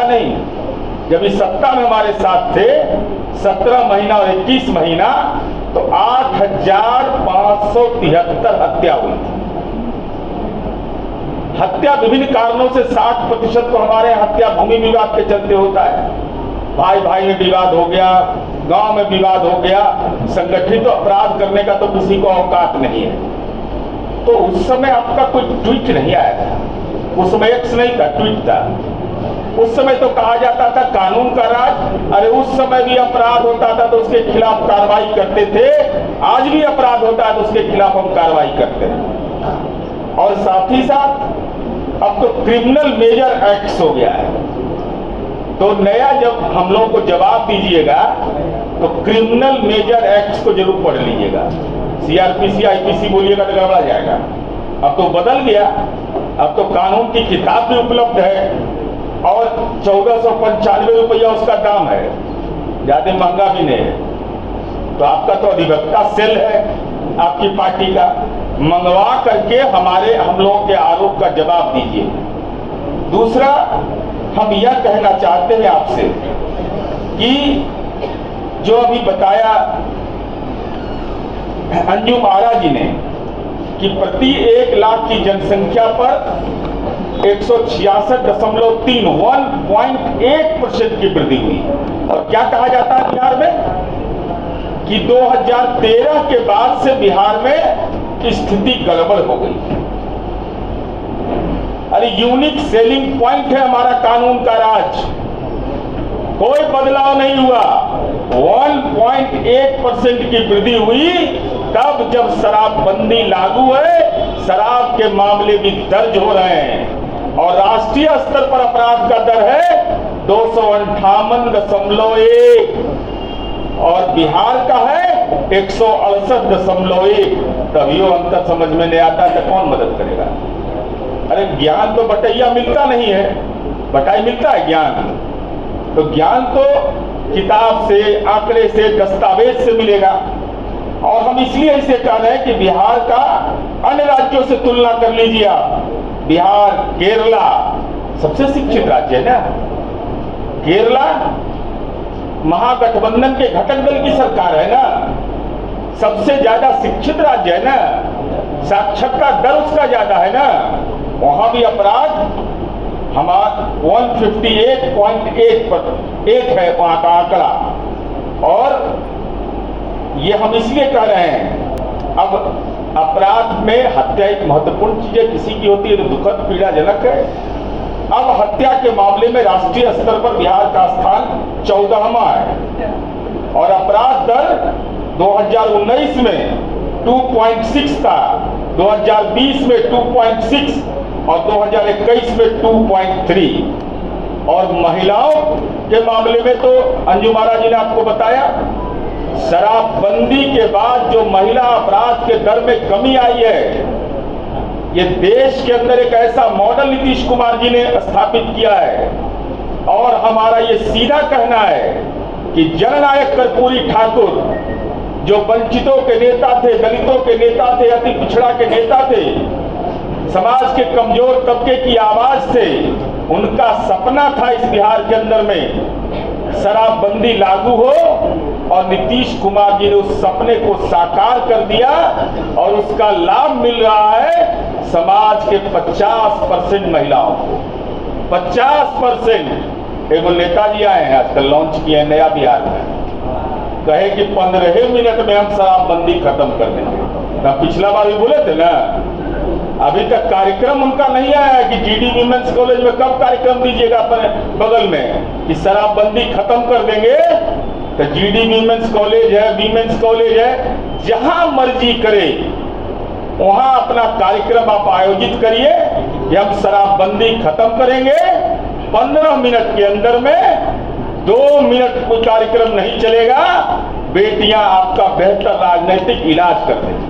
नहीं, जब इस सत्ता में हमारे साथ थे 17 महीना और 21 महीना तो 8,573 हत्या हुई थी। हत्या विभिन्न कारणों से 60% तो हमारे हत्या भूमि विवाद के चलते होता है। भाई भाई में विवाद हो गया, गांव में विवाद हो गया, संगठित तो अपराध करने का तो किसी को औकात नहीं है। तो उस समय आपका कोई ट्वीट नहीं आया था, उस समय एक्स नहीं था, ट्वीट था। उस समय तो कहा जाता था कानून का राज। अरे उस समय भी अपराध होता था तो उसके खिलाफ कार्रवाई करते थे, आज भी अपराध होता है तो उसके खिलाफ हम कार्रवाई करते हैं। और साथ ही साथ अब तो क्रिमिनल मेजर एक्ट्स हो गया है। तो नया जब हम लोगों को जवाब दीजिएगा तो क्रिमिनल मेजर एक्ट्स को जरूर पढ़ लीजिएगा। सीआरपीसी आईपीसी बोलिएगा तो गड़बड़ा जाएगा। अब तो बदल गया, अब तो कानून की किताब भी उपलब्ध है और 1495 रुपया उसका दाम है, ज्यादा महंगा भी नहीं है। तो आपका तो अधिवक्ता सेल है आपकी पार्टी का, मंगवा करके हम लोगों के आरोप का जवाब दीजिए। दूसरा, हम यह कहना चाहते हैं आपसे कि जो अभी बताया अंजुम आरा जी ने कि प्रति 1 लाख की जनसंख्या पर 166.3 1.8% की वृद्धि हुई। और क्या कहा जाता है बिहार में कि 2013 के बाद से बिहार में स्थिति गड़बड़ हो गई। अरे यूनिक सेलिंग पॉइंट है हमारा कानून का राज, कोई बदलाव नहीं हुआ। 1.8% की वृद्धि हुई तब जब शराबबंदी लागू है, शराब के मामले भी दर्ज हो रहे हैं और राष्ट्रीय स्तर पर अपराध का दर है 258.1 और बिहार का है 168.1। तभी वो अंतर समझ में नहीं आता तो कौन मदद करेगा। अरे ज्ञान तो बटैया मिलता नहीं है, बटाई मिलता है ज्ञान। तो ज्ञान तो किताब से, आंकड़े से, दस्तावेज से मिलेगा। और हम इसलिए इसे कह रहे हैं कि बिहार का अन्य राज्यों से तुलना कर लीजिए आप। बिहार, केरला सबसे शिक्षित राज्य है ना। केरला महागठबंधन के घटक दल की सरकार है ना, सबसे ज्यादा शिक्षित राज्य है ना, साक्षरता दर उसका ज्यादा है ना। वहां भी अपराध हमारा 158.8 है वहां का आंकड़ा। और ये हम इसलिए कह रहे हैं, अब अपराध में हत्या एक महत्वपूर्ण चीज है, किसी की होती है तो दुखद पीड़ाजनक है। अब हत्या के मामले में राष्ट्रीय स्तर पर बिहार का स्थान 14वां है और अपराध दर 2019 में 2.6 था, 2020 में 2.6 और 2021 में 2.3। और महिलाओं के मामले में तो अंजुम आरा जी ने आपको बताया, शराबबंदी के बाद जो महिला अपराध के दर में कमी आई है, ये देश के अंदर एक ऐसा मॉडल नीतीश कुमार जी ने स्थापित किया है। और हमारा ये सीधा कहना है कि जननायक कर्पूरी ठाकुर जो वंचितों के नेता थे, दलितों के नेता थे, अति पिछड़ा के नेता थे, समाज के कमजोर तबके की आवाज थे, उनका सपना था इस बिहार के अंदर में शराबबंदी लागू हो और नीतीश कुमार जी ने उस सपने को साकार कर दिया और उसका लाभ मिल रहा है समाज के 50% महिलाओं को। 50%। एगो नेताजी आए हैं आजकल, लॉन्च किए हैं नया बिहार में, कहे कि 15 मिनट में हम शराबबंदी खत्म कर देंगे। तो पिछला बार भी बोले थे ना, अभी तक कार्यक्रम उनका नहीं आया कि जीडी वीमेंस कॉलेज में कब कार्यक्रम दीजिएगा अपने बगल में कि शराबबंदी खत्म कर देंगे। तो जीडी वीमेंस कॉलेज है, वीमेंस कॉलेज है, जहां मर्जी करे वहां अपना कार्यक्रम आप आयोजित करिए कि हम शराबबंदी खत्म करेंगे। 15 मिनट के अंदर में 2 मिनट कोई कार्यक्रम नहीं चलेगा, बेटियां आपका बेहतर राजनीतिक इलाज कर देंगी।